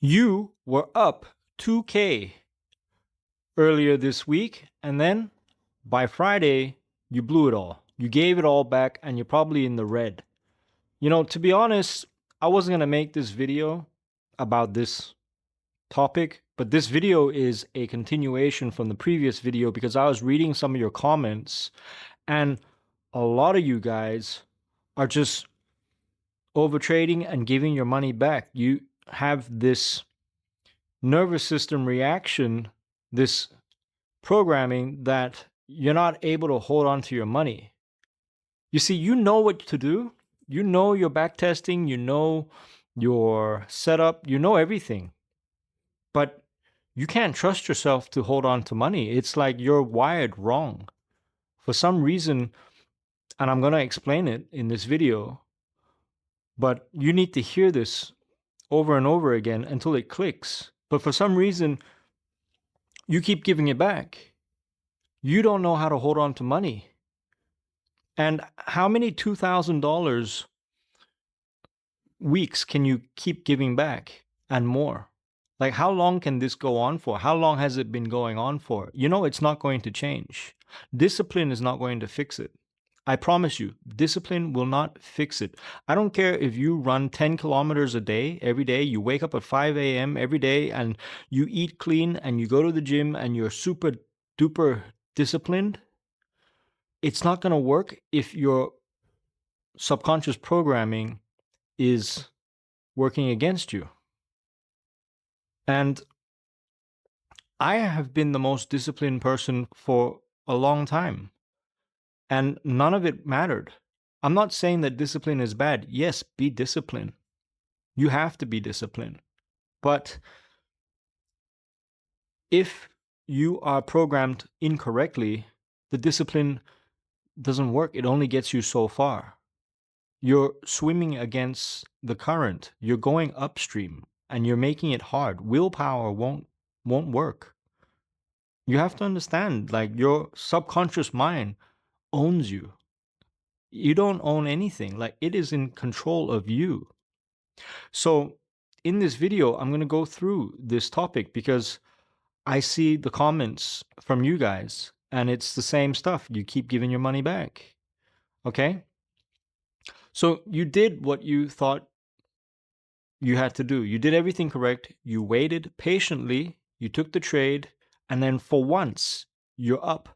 You were up 2K earlier this week, and then by Friday, you blew it all. You gave it all back, and you're probably in the red. To be honest, I wasn't going to make this video about this topic, but this video is a continuation from the previous video because I was reading some of your comments, and a lot of you guys are just overtrading and giving your money back. You have this nervous system reaction, this programming that you're not able to hold on to your money. You see, you know what to do. You know your back testing, you know your setup, you know everything. But you can't trust yourself to hold on to money. It's like you're wired wrong. For some reason, and I'm going to explain it in this video, but you need to hear this over and over again until it clicks. But for some reason, you keep giving it back. You don't know how to hold on to money. And how many $2,000 weeks can you keep giving back and more? Like, how long can this go on for? How long has it been going on for? It's not going to change. Discipline is not going to fix it. I promise you, discipline will not fix it. I don't care if you run 10 kilometers a day, every day, you wake up at 5 a.m. every day and you eat clean and you go to the gym and you're super duper disciplined. It's not going to work if your subconscious programming is working against you. And I have been the most disciplined person for a long time, and none of it mattered. I'm not saying that discipline is bad. Yes, be disciplined. You have to be disciplined. But if you are programmed incorrectly, the discipline doesn't work. It only gets you so far. You're swimming against the current. You're going upstream and you're making it hard. Willpower won't work. You have to understand, like, your subconscious mind owns you. You don't own anything. Like, it is in control of you. So in this video, I'm going to go through this topic because I see the comments from you guys and it's the same stuff. You keep giving your money back. Okay? So you did what you thought you had to do. You did everything correct. You waited patiently. You took the trade. And then for once, you're up.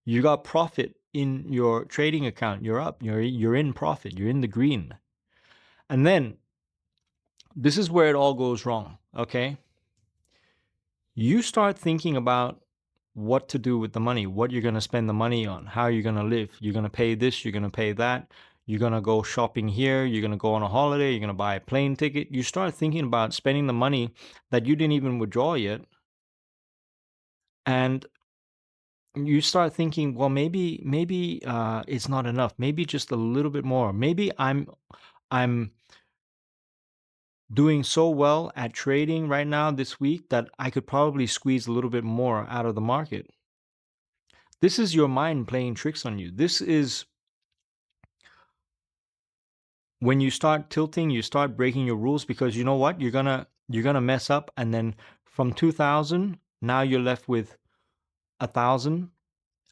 You got profit in your trading account. You're up. You're in profit. You're in the green. And then this is where it all goes wrong. Okay? You start thinking about what to do with the money, what you're going to spend the money on, how you're going to live. You're going to pay this, you're going to pay that. You're going to go shopping here. You're going to go on a holiday. You're going to buy a plane ticket. You start thinking about spending the money that you didn't even withdraw yet. And you start thinking, well, maybe it's not enough. Maybe just a little bit more. Maybe I'm doing so well at trading right now this week that I could probably squeeze a little bit more out of the market. This is your mind playing tricks on you. This is when you start tilting, you start breaking your rules because you know what? You're gonna mess up, and then from 2,000, now you're left with 1,000,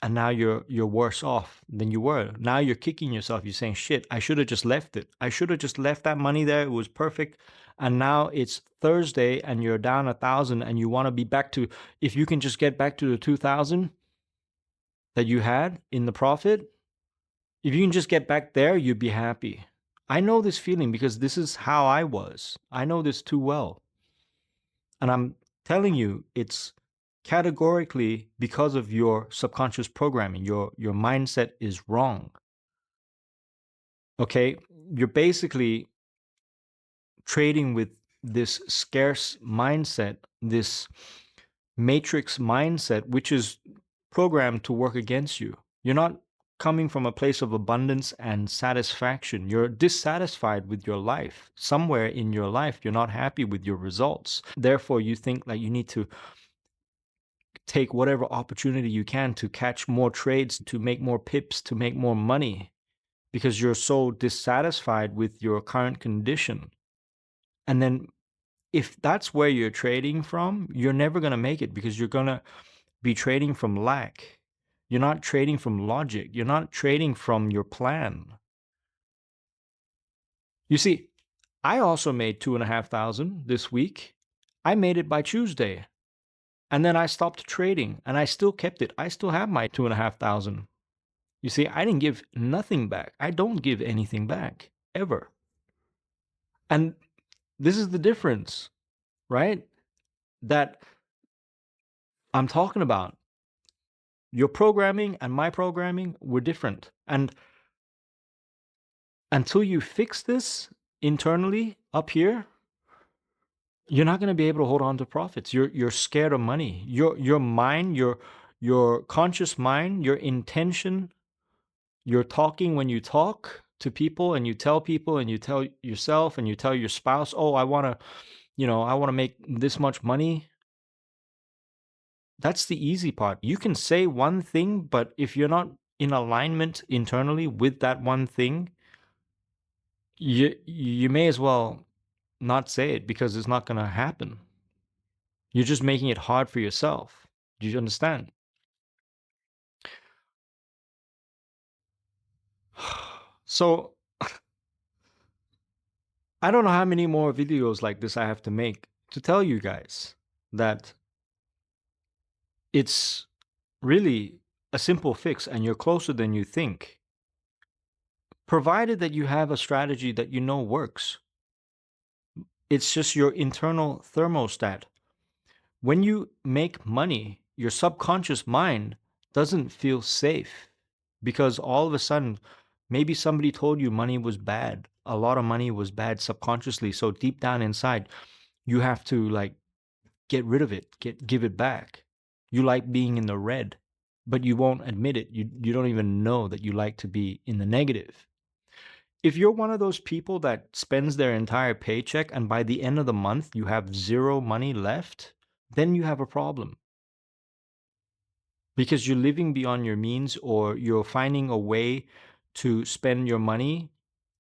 and now you're worse off than you were. Now you're kicking yourself. You're saying, shit, I should have just left it. I should have just left that money there. It was perfect. And now it's Thursday and you're down 1,000 and you want to be back to, if you can just get back to the 2,000 that you had in the profit, if you can just get back there, you'd be happy. I know this feeling because this is how I was. I know this too well. And I'm telling you, it's categorically because of your subconscious programming. Your mindset is wrong. Okay? You're basically trading with this scarce mindset, this matrix mindset, which is programmed to work against you. You're not coming from a place of abundance and satisfaction. You're dissatisfied with your life. Somewhere in your life, you're not happy with your results. Therefore, you think like you need to take whatever opportunity you can to catch more trades, to make more pips, to make more money, because you're so dissatisfied with your current condition. And then if that's where you're trading from, you're never going to make it because you're going to be trading from lack. You're not trading from logic. You're not trading from your plan. You see, I also made 2,500 this week. I made it by Tuesday. And then I stopped trading and I still kept it. I still have my 2,500. You see, I didn't give nothing back. I don't give anything back ever. And this is the difference, right? That I'm talking about. Your programming and my programming were different. And until you fix this internally up here, you're not going to be able to hold on to profits. You're scared of money. Your mind, your conscious mind, your intention, you're talking when you talk to people and you tell yourself and you tell your spouse, "Oh, I want to make this much money." That's the easy part. You can say one thing, but if you're not in alignment internally with that one thing, you may as well not say it because it's not going to happen. You're just making it hard for yourself. Do you understand? So, I don't know how many more videos like this I have to make to tell you guys that it's really a simple fix and you're closer than you think, provided that you have a strategy that you know works. It's just your internal thermostat. When you make money, your subconscious mind doesn't feel safe because all of a sudden, maybe somebody told you money was bad. A lot of money was bad subconsciously. So deep down inside, you have to like get rid of it, give it back. You like being in the red, but you won't admit it. You don't even know that you like to be in the negative. If you're one of those people that spends their entire paycheck and by the end of the month you have zero money left, then you have a problem because you're living beyond your means or you're finding a way to spend your money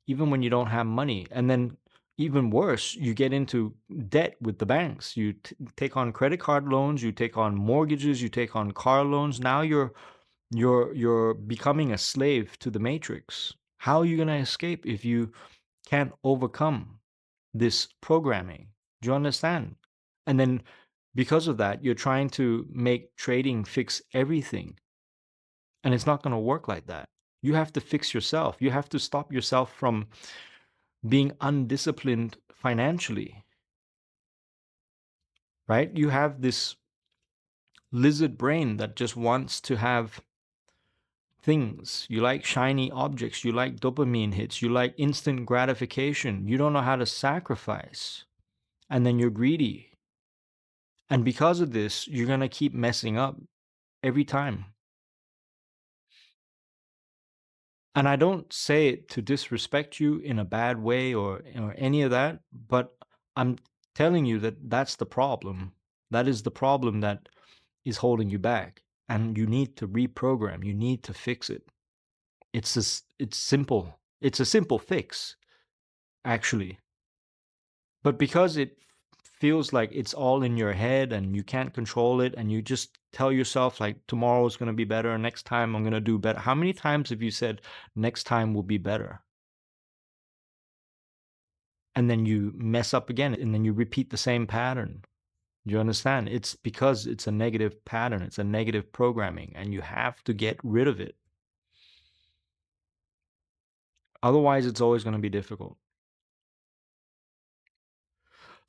even when you don't have money. And then even worse, you get into debt with the banks. You take on credit card loans, you take on mortgages, you take on car loans. Now you're becoming a slave to the matrix. How are you going to escape if you can't overcome this programming? Do you understand? And then because of that, you're trying to make trading fix everything. And it's not going to work like that. You have to fix yourself. You have to stop yourself from being undisciplined financially, right? You have this lizard brain that just wants to have things. You like shiny objects. You like dopamine hits. You like instant gratification. You don't know how to sacrifice. And then you're greedy. And because of this, you're going to keep messing up every time. And I don't say it to disrespect you in a bad way or any of that, but I'm telling you that that's the problem. That is the problem that is holding you back. And you need to reprogram. You need to fix it. It's simple. It's a simple fix, actually. But because it feels like it's all in your head and you can't control it and you just tell yourself like tomorrow's going to be better, next time I'm going to do better. How many times have you said next time will be better? And then you mess up again and then you repeat the same pattern. You understand? It's because it's a negative pattern, it's a negative programming, and you have to get rid of it. Otherwise, it's always going to be difficult.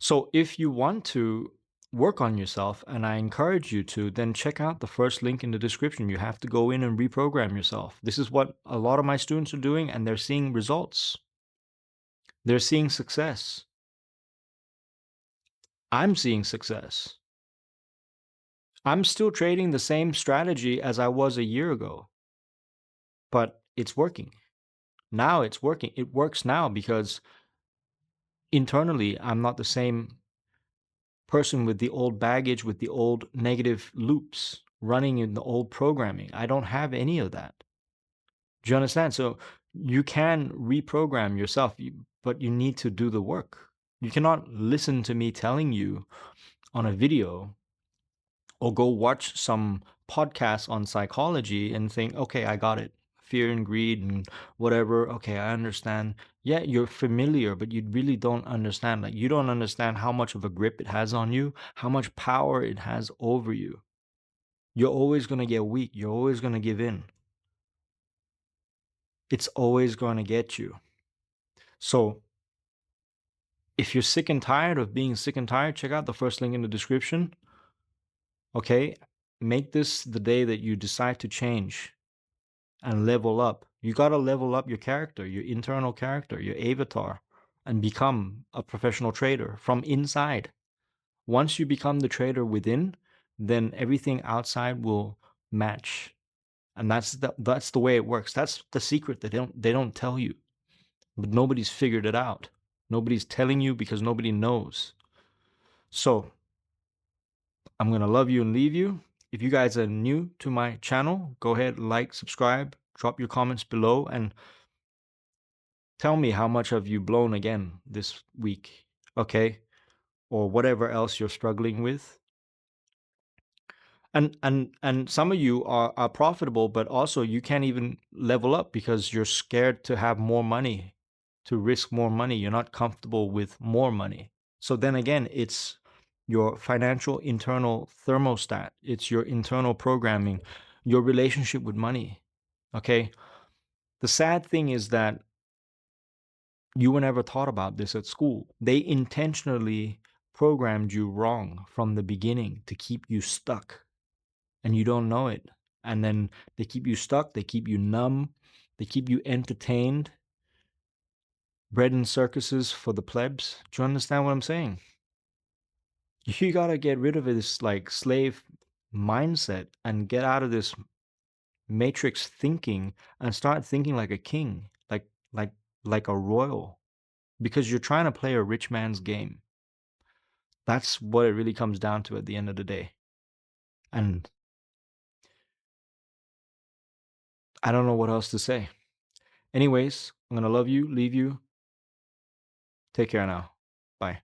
So, if you want to work on yourself, and I encourage you to, then check out the first link in the description. You have to go in and reprogram yourself. This is what a lot of my students are doing, and they're seeing results, they're seeing success. I'm seeing success. I'm still trading the same strategy as I was a year ago, but it's working. Now it's working. It works now because internally I'm not the same person with the old baggage, with the old negative loops running in the old programming. I don't have any of that. Do you understand? So you can reprogram yourself, but you need to do the work. You cannot listen to me telling you on a video or go watch some podcast on psychology and think, okay, I got it. Fear and greed and whatever. Okay, I understand. Yeah, you're familiar, but you really don't understand. Like, you don't understand how much of a grip it has on you, how much power it has over you. You're always going to get weak. You're always going to give in. It's always going to get you. So, if you're sick and tired of being sick and tired, check out the first link in the description. Okay, make this the day that you decide to change and level up. You got to level up your character, your internal character, your avatar, and become a professional trader from inside. Once you become the trader within, then everything outside will match. And that's the way it works. That's the secret that they don't tell you. But nobody's figured it out. Nobody's telling you because nobody knows. So, I'm going to love you and leave you. If you guys are new to my channel, go ahead, like, subscribe, drop your comments below, and tell me how much have you blown again this week, okay? Or whatever else you're struggling with. And some of you are profitable, but also you can't even level up because you're scared to have more money, to risk more money. You're not comfortable with more money. So then again, it's your financial internal thermostat. It's your internal programming, your relationship with money. Okay? The sad thing is that you were never taught about this at school. They intentionally programmed you wrong from the beginning to keep you stuck, and you don't know it. And then they keep you stuck, they keep you numb, they keep you entertained. Bread and circuses for the plebs. Do you understand what I'm saying? You gotta get rid of this like slave mindset and get out of this matrix thinking and start thinking like a king, like a royal, because you're trying to play a rich man's game. That's what it really comes down to at the end of the day. And I don't know what else to say. Anyways, I'm gonna love you, leave you. Take care now. Bye.